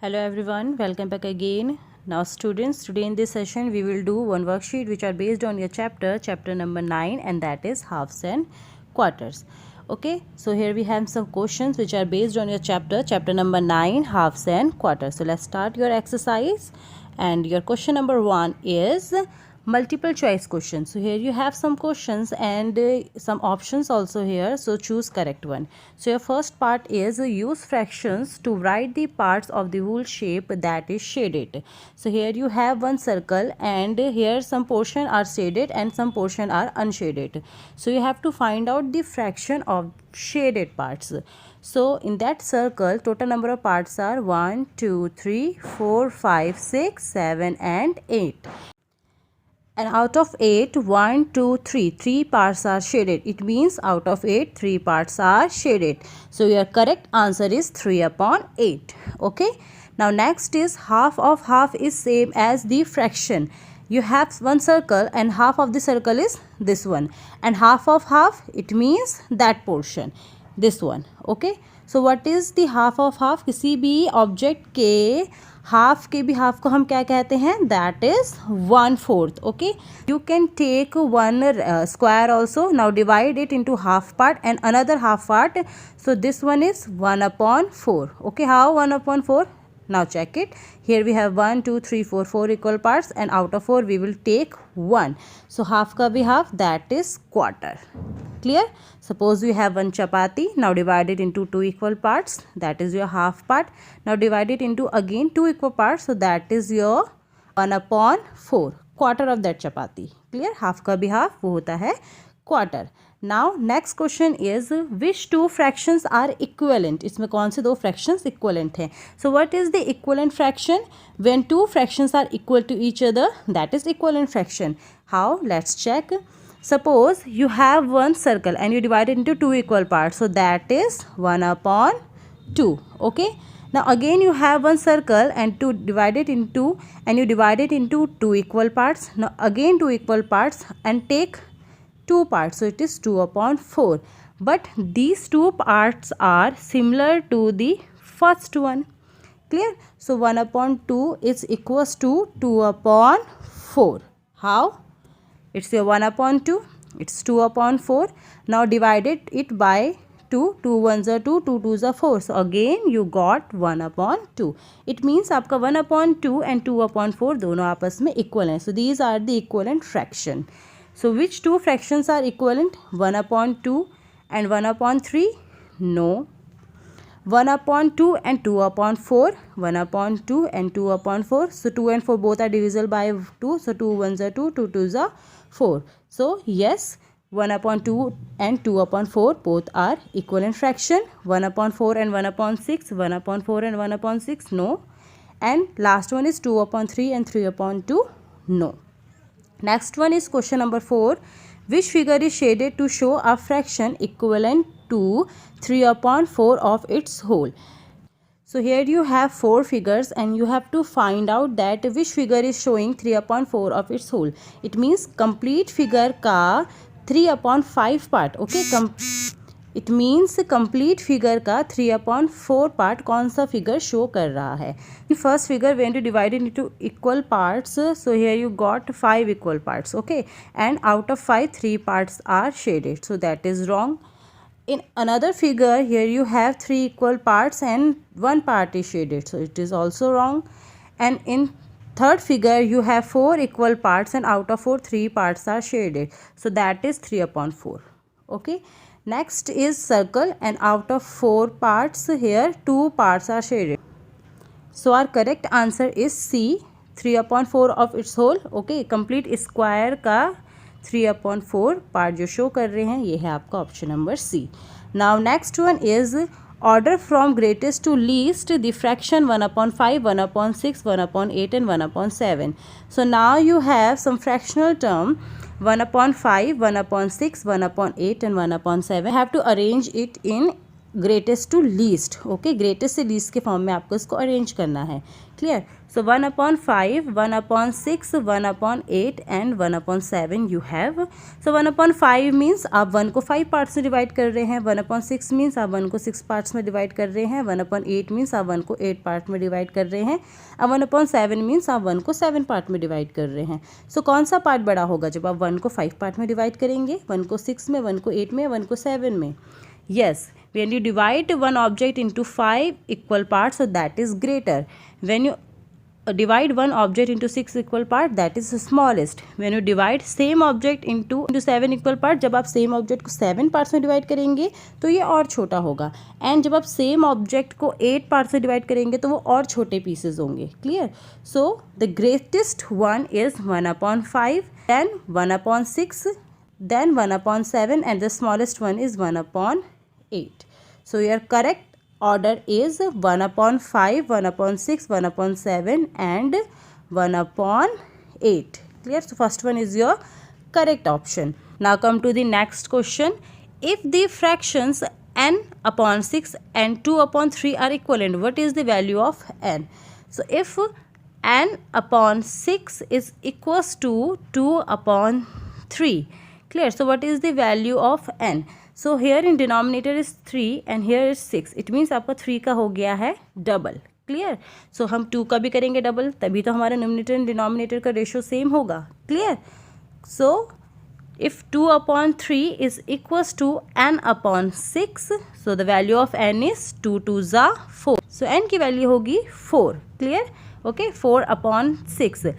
Hello everyone, welcome back again. Now students, today in this session we will do one worksheet which are based on your chapter number 9, and that is halves and quarters. Okay, so here we have some questions which are based on your chapter number 9, halves and quarters. So let's start your exercise, and your question number 1 is multiple choice question. So here you have some questions and some options also here, so choose correct one. So your first part is use fractions to write the parts of the whole shape that is shaded. So here you have one circle, and here some portion are shaded and some portion are unshaded. So you have to find out the fraction of shaded parts. So in that circle, total number of parts are 1 2 3 4 5 6 7 and 8. And out of 8, 1 2 3 3 parts are shaded. It means out of 8, 3 parts are shaded. So your correct answer is 3 upon 8. Okay, now next is half of half is same as the fraction. You have one circle and half of the circle is this one, and half of half, it means that portion, this one. Okay, so what is the half of half? किसी भी object के half के भी half को हम क्या कहते हैं? That is 1/4. Okay, you can take one square also. Now divide it into half part and another half part. So this one is 1/4. Okay, how 1/4? Now check it. Here we have 1 2 3 4 4 equal parts, and out of 4 we will take 1. So half ka bhi half, that is quarter. Clear? Suppose we have one chapati. Now divide it into 2 equal parts. That is your half part. Now divide it into again 2 equal parts. So that is your 1/4. Quarter of that chapati. Clear? Half ka bhi half, wo hota hai quarter. Now next question is which two fractions are equivalent? इसमें कौन से दो fractions equivalent हैं? So what is the equivalent fraction? When two fractions are equal to each other, that is equivalent fraction. How? Let's check. Suppose you have one circle and you divide it into 2 equal parts. So that is 1/2. Okay. Now again you have one circle and you divide it into 2 equal parts. Now again 2 equal parts and take 2 parts, so it is 2/4. But these two parts are similar to the first one. Clear? So 1/2 is equals to 2/4. How? It's your 1/2, it's 2/4. Now divided it by 2. 2 1s are 2, 2 2s are 4. So again you got 1/2. It means आपका 1/2 and 2/4 दोनों आपस में equal हैं. So these are the equivalent fraction. So which two fractions are equivalent? 1/2 and 1/3? No. 1/2 and 2/4. 1/2 and 2/4. So 2 and 4 both are divisible by 2. So 2 1s are 2, 2 2s are 4. So yes, 1/2 and 2/4 both are equivalent fraction. 1/4 and 1/6. 1/4 and 1/6? No. And last one is 2/3 and 3/2? No. Next one is question number 4. Which figure is shaded to show a fraction equivalent to 3/4 of its whole? So here you have 4 figures and you have to find out that which figure is showing 3/4 of its whole. It means complete figure का 3/5 part. Okay, it means complete figure का 3/4 part कौन सा figure show कर रहा है? First figure when to divide into equal parts. So here you got 5 equal parts. Okay, and out of 5 3 parts are shaded. So that is wrong. In another figure, here you have 3 equal parts and 1 part is shaded. So it is also wrong. And in third figure, you have 4 equal parts and out of 4 3 parts are shaded. So that is 3/4. Okay. Next is circle, and out of 4 parts, here 2 parts are shaded. So our correct answer is C, 3/4 of its whole. Okay, complete square का 3/4 part जो show कर रहे हैं, ये है आपका option number C. Now next one is order from greatest to least the fraction 1/5, 1/6, 1/8 and 1/7. So now you have some fractional term 1/5, 1/6, 1/8 and 1/7. I have to arrange it in greatest to least, okay, greatest से least के form में आपको इसको arrange करना है, clear. So 1/5, 1/6, 1/8 and 1/7 you have. So 1/5 means आप 1 को 5 parts में डिवाइड कर रहे हैं, 1/6 मीन्स आप 1 को 6 पार्ट्स में डिवाइड कर रहे हैं, 1/8 मीन्स आप 1 को 8 पार्ट में डिवाइड कर रहे हैं, अब 1/7 मीन्स आप 1 को 7 पार्ट में डिवाइड कर रहे हैं। सो कौन सा पार्ट बड़ा होगा जब आप 1 को 5 पार्ट में डिवाइड करेंगे, 1 को 6 में, 1 को 8 में, 1 को 7 में? Yes, when you divide one object into 5 equal parts, so that is greater. When you divide one object into 6 equal parts, that is the smallest. When you divide same object into 7 equal parts, जब आप same object को 7 parts में divide करेंगे तो ये और छोटा होगा, and जब आप same object को 8 parts में divide करेंगे तो वो और छोटे pieces होंगे, clear? So the greatest one is 1/5, then 1/6, then 1/7, and the smallest one is 1/8. So your correct order is 1/5, 1/6, 1/7 and 1/8. Clear? So first one is your correct option. Now come to the next question. If the fractions n/6 and 2/3 are equivalent, what is the value of n? So if n/6 is equals to 2/3, clear? So what is the value of n? So here in denominator is 3 and here is 6. It means आपका 3 का हो गया है double, clear. सो हम 2 का भी करेंगे double, तभी तो हमारा न्यूमरेटर एंड डिनोमिनेटर का रेशियो सेम होगा, clear. So if 2/3 is equals to n/6, so the value of n is 2 2s are 4. So n की वैल्यू होगी 4, clear, okay, 4/6,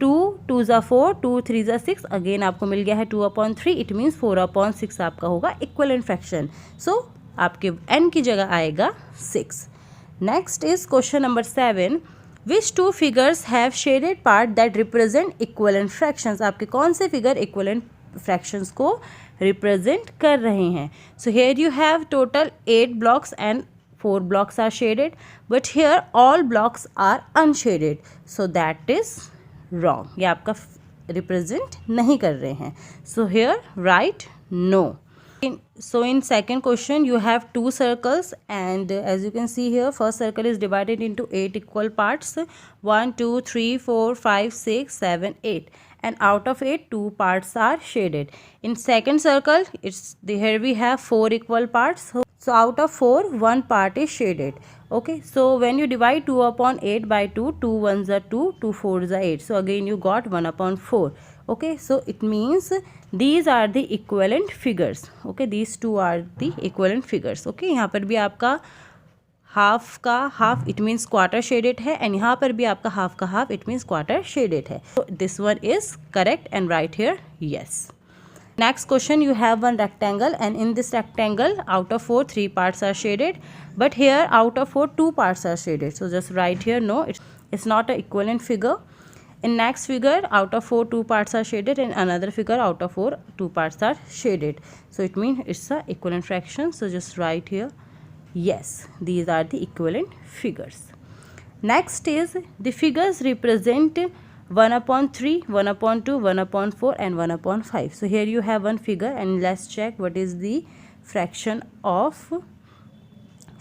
2 2s are 4, 2 3s are 6, again आपको मिल गया है 2/3, इट मीन्स 4/6 आपका होगा equivalent fraction. सो आपके n की जगह आएगा 6। Next is question number 7, which two figures have shaded part that represent equivalent fractions? आपके कौन से फिगर इक्वलेंट फ्रैक्शंस को रिप्रेजेंट कर रहे हैं? So here you have total 8 blocks and 4 blocks are shaded, but here all blocks are unshaded, so that is wrong. ये आपका represent नहीं कर रहे हैं, so here write no. So in second question you have 2 circles, and as you can see here, first circle is divided into 8 equal parts, 1 2 3 4 5 6 7 8, and out of 8 2 parts are shaded. In second circle here we have 4 equal parts, so out of 4 1 part is shaded, okay. So when you divide 2/8 by 2, 2 1s are 2, 2 4s are 8, so again you got 1/4, okay. So it means these are the equivalent figures, okay, these two are the equivalent figures, okay. यहाँ पर भी आपका half का half it means quarter shaded है, and यहाँ पर भी आपका हाफ का half it means quarter shaded है. So this one is correct and right here yes. Next question, you have one rectangle, and in this rectangle out of 4 3 parts are shaded, but here out of 4 2 parts are shaded. So just write here no, it's not an equivalent figure. In next figure out of 4 2 parts are shaded, and another figure out of 4 2 parts are shaded. So it means it's a equivalent fraction. So just write here yes, these are the equivalent figures. Next is the figures represent 1/3, 1/2, 1/4 and 1/5. So here you have one figure, and let's check what is the fraction of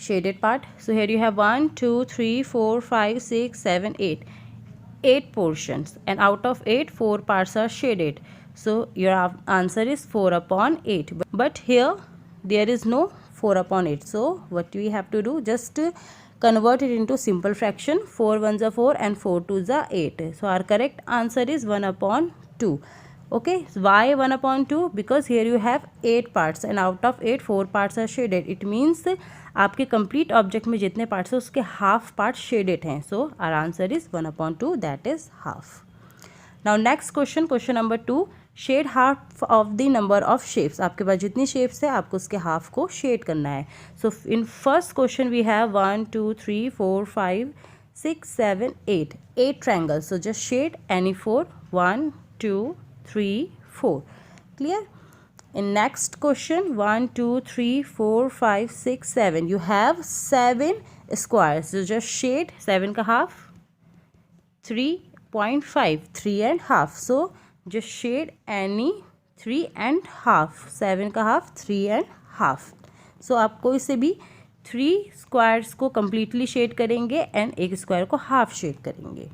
shaded part. So here you have 1 2 3 4 5 6 7 8 portions, and out of 8 4 parts are shaded. So your answer is 4/8, but here there is no 4/8. So what we have to do, just convert it into simple fraction. 4 1s are 4 and 4 2s are 8. So our correct answer is 1/2. Okay, so why 1/2? Because here you have 8 parts, and out of 8 4 parts are shaded. It means आपके complete object में जितने parts हैं उसके half parts shaded हैं. So our answer is 1/2, that is half. Now next question, question number 2. Shade half of the number of shapes. आपके पास जितनी shapes है आपको उसके हाफ को शेड करना है. So in first question we have 1 2 3 4 5 6 7 8 triangles. So just shade any 4 1 2 3 4. Clear. In next question 1 2 3 4 5 6 7 you have 7 squares. So just shade 7 का half 3.5 3.5. So just shade any 3.5. 7 का हाफ 3.5. सो आप कोई से भी 3 स्क्वायर्स को कम्प्लीटली शेड करेंगे एंड एक square को हाफ शेड करेंगे.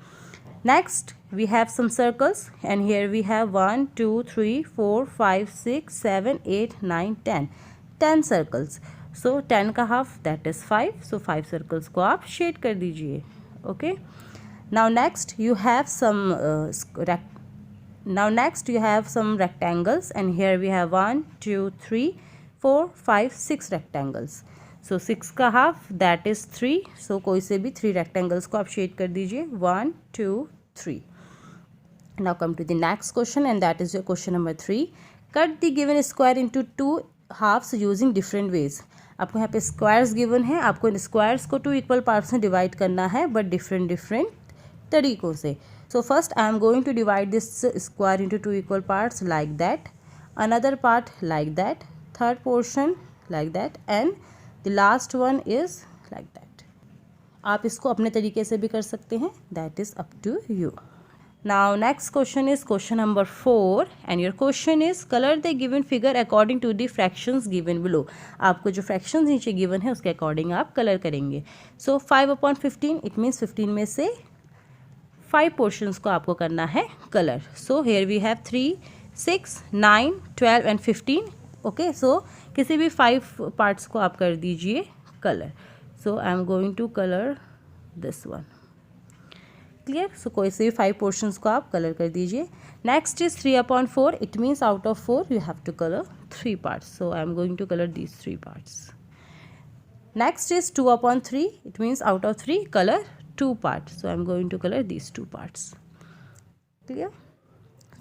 Next we have some circles and here we have 1 2 3 4 5 6 7 8 9 10 circles. सो 10 का half that is 5. So 5 circles को आप शेड कर दीजिए. Okay. Now next you have some rectangles and here we have 1 2 3 4 5 6 rectangles. So 6 का half that is 3. So कोई से भी 3 rectangles को आप shade कर दीजिए. 1 2 3. Now come to the next question and that is your question number 3. Cut the given square into 2 halves using different ways. आपको यहाँ पे स्क्वायर्स गिवन है, आपको इन स्क्वायर्स को 2 इक्वल पार्ट्स में डिवाइड करना है बट डिफरेंट तरीकों से. So first I am going to divide this square into 2 equal parts like that, another part like that, third portion like that and the last one is like that. आप इसको अपने तरीके से भी कर सकते हैं, that is up to you. Now next question is question number 4 and your question is color the given figure according to the fractions given below. आपको जो fractions नीचे given है उसके according आप color करेंगे. So 5/15 it means 15 में से 5 portions को आपको करना है color. So here we have 3, 6, 9, 12 and 15. Okay, so किसी भी 5 parts को आप कर दीजिए color. So I am going to color this one. Clear. So कोई से भी 5 पोर्शंस को आप कलर कर दीजिए. Next is 3/4. It means out of 4 you have to colour 3 parts. So I am going to colour these 3 parts. Next is 2/3. It means out of 3 colour 2 parts. So I am going to colour these 2 parts. Clear.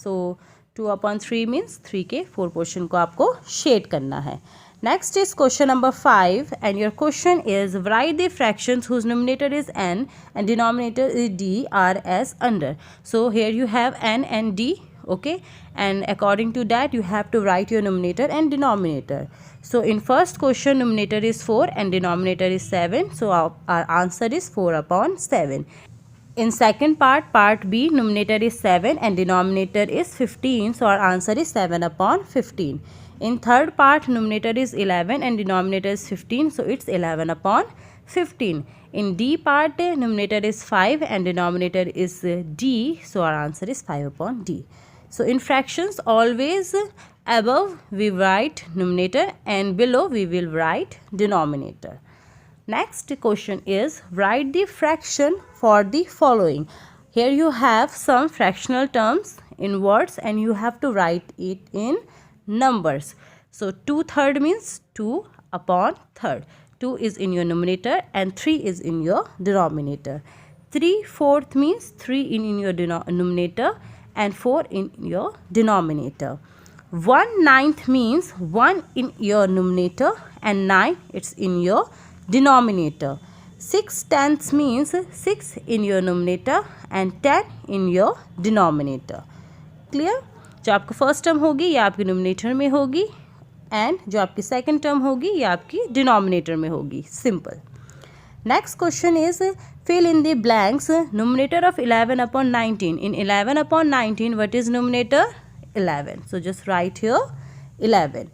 So 2/3 means 3 के 4 portion को आपको shade करना है. Next is question number 5 and your question is write the fractions whose numerator is n and denominator is d are as under. So here you have n and d, okay, and according to that you have to write your numerator and denominator. So in first question numerator is 4 and denominator is 7. So our answer is 4/7. In second part B, numerator is 7 and denominator is 15. So our answer is 7/15. In third part, numerator is 11 and denominator is 15. So it's 11/15. In D part, numerator is 5 and denominator is D. So our answer is 5/D. So in fractions, always above we write numerator and below we will write denominator. Next question is write the fraction for the following. Here you have some fractional terms in words and you have to write it in numbers. So 2/3 means 2/3. 2 is in your numerator and 3 is in your denominator. 3/4 means 3 in your numerator and 4 in your denominator. 1/9 means 1 in your numerator and 9 it's in your denominator. 6/10 means 6 in your numerator and 10 in your denominator. Clear? जो आपका first term होगी ये आपके numerator में होगी and जो आपकी second term होगी ये आपकी डिनोमिनेटर में होगी. Simple. Next question is fill in the blanks. Numerator of 11/19. In 11/19 what is numerator? 11. So just write here 11.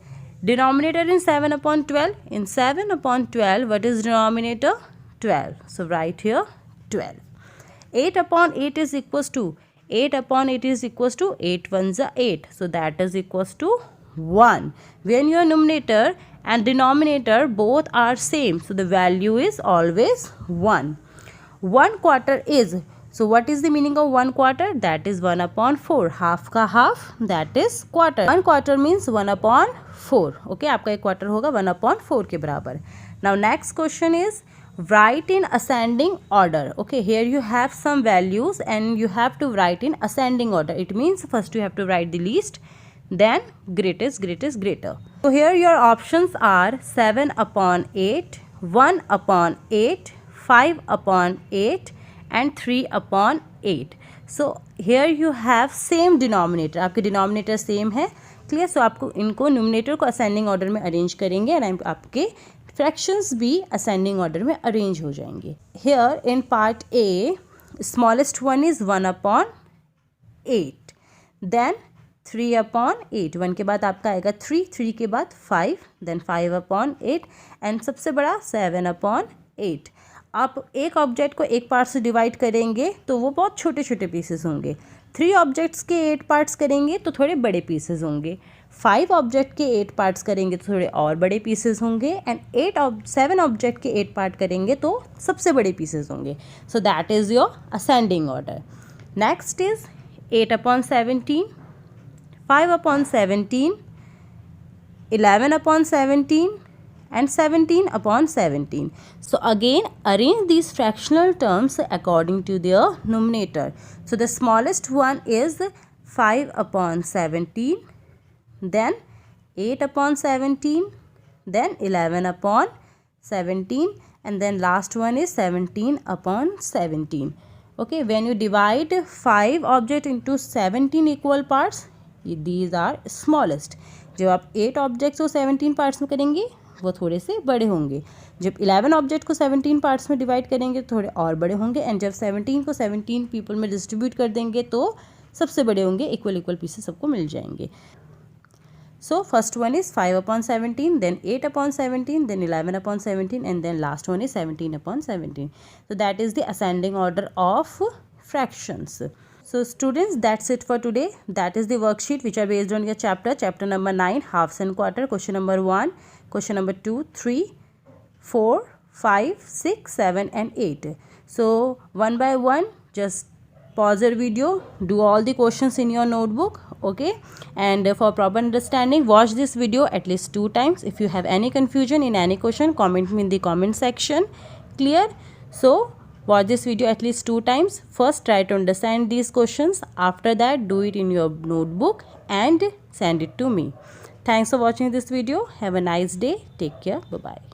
Denominator in 7/12. In 7/12 what is denominator? 12. So write here 12. 8/8 is equals to 8/8 is equals to 8 1s are 8. So that is equals to 1. When your numerator and denominator both are same, so the value is always 1. 1/4 is, so what is the meaning of 1/4? That is 1/4. Half का half that is quarter. 1/4 means 1/4. Okay, आपका एक quarter होगा 1/4 के बराबर. Now next question is write in ascending order. Okay, here you have some values and you have to write in ascending order. It means first you have to write the least, then greatest, greater. So here your options are 7/8, 1/8, 5/8 and 3/8. So here you have same denominator. आपके denominator same है. Clear. सो आपको इनको numerator को ascending order में arrange करेंगे and आपके fractions भी असेंडिंग ऑर्डर में अरेंज हो जाएंगे. Here in part A smallest one is 1/8. Then 3/8, 1 के बाद आपका आएगा 3, 3 के बाद 5, देन 5/8 एंड सबसे बड़ा 7/8। आप एक ऑब्जेक्ट को एक पार्ट से डिवाइड करेंगे तो वो बहुत छोटे छोटे पीसेस होंगे। 3 ऑब्जेक्ट्स के 8 पार्ट्स करेंगे तो थोड़े बड़े पीसेस होंगे। 5 ऑब्जेक्ट के 8 पार्ट्स करेंगे तो थोड़े और बड़े पीसेस होंगे एंड 7 ऑब्जेक्ट के 8 पार्ट करेंगे तो सबसे बड़े पीसेस होंगे। So that is your ascending order. Next is 8/17, 5/17, 11/17 and 17/17. So again arrange these fractional terms according to their numerator. So the smallest one is 5/17, then 8/17, then 11/17 and then last one is 17/17. Okay, when you divide 5 objects into 17 equal parts, these are smallest. जब आप 8 objects को 17 parts में करेंगे वो थोड़े से बड़े होंगे। जब 11 ऑब्जेक्ट को 17 पार्ट्स में डिवाइड करेंगे तो थोड़े और बड़े होंगे एंड जब 17 को 17 पीपल में डिस्ट्रीब्यूट कर देंगे तो सबसे बड़े होंगे, इक्वल पीसेस सबको मिल जाएंगे। So first one is 5/17, then 8/17, then 11/17 and then last one is 17/17. So that is the ascending order of fractions. So students, that's it for today. That is the worksheet which are based on your chapter number 9, halves and quarter. Question number 1, question number 2, 3, 4, 5, 6, 7 and 8. So one by one, just pause your video, do all the questions in your notebook, okay? And for proper understanding, watch this video at least 2 times. If you have any confusion in any question, comment me in the comment section. Clear? So watch this video at least 2 times. First try to understand these questions. After that do it in your notebook and send it to me. Thanks for watching this video. Have a nice day. Take care. Bye bye.